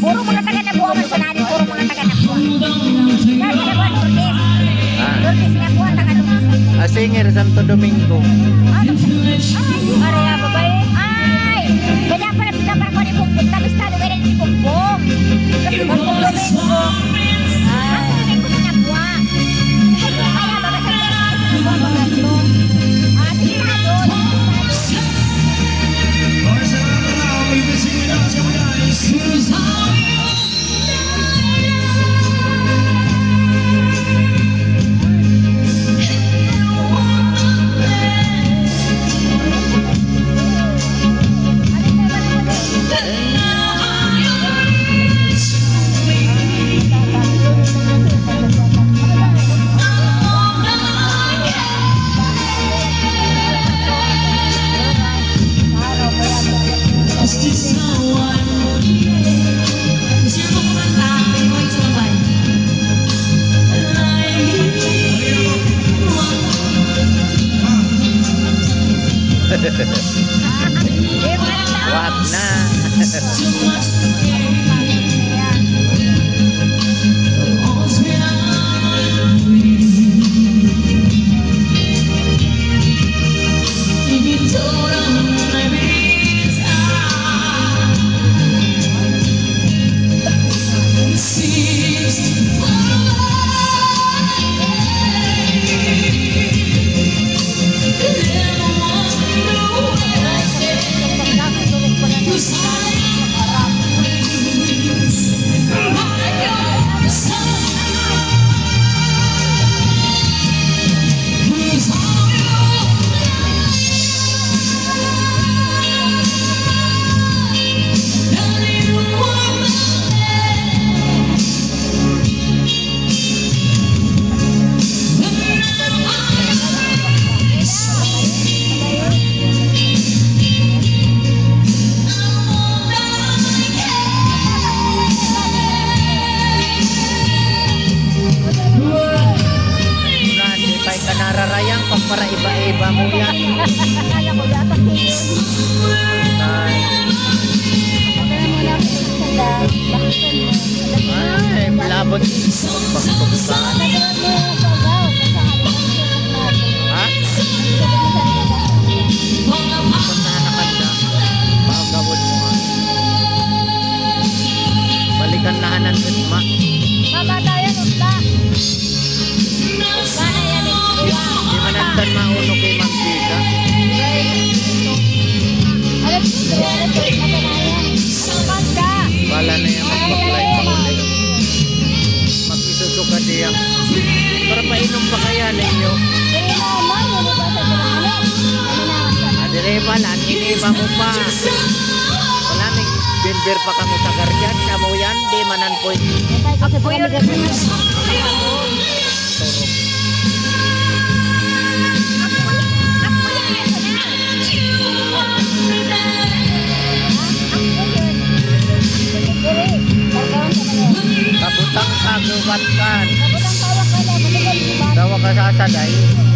Puro mga taga Nabuan man sa nani, puro mga taga Nabuan. Sa Nabuan, Lourdes. Lourdes Nabuan, taga Lourdes. Singer Santo Domingo. Ano? Ay, area babae. Ay, kaya pala pinapar ko ni Bumbong. Kabistado kaya ni Bumbong. Kasi Bumbong Domingo. Ay, Domingo sa Nabuan. Kaya baba sa Nabuan. Ah, bistado. Wag na. Nararayang pag para iba-iba mo yan. Kaya ko yata. Ay, malabot. Pagpagpag. Ha? Puntahan na kanda. Pagawad mo nga. Balikan na hanan ma. Mama tayo nunta. Sana yan Di managdan mauno kay Ma'am Tita. Bala na yan mag-backlight pa ulit. Mag-isusuka diyan. Para painom pa kaya ninyo. Adireba lang, iniba mo pa. Wala may bimber pa kami sa garyan. Kamu yan, di manan po. Ako yun. Turok. Kabutang kagubat kan. Dawa ka sasaday.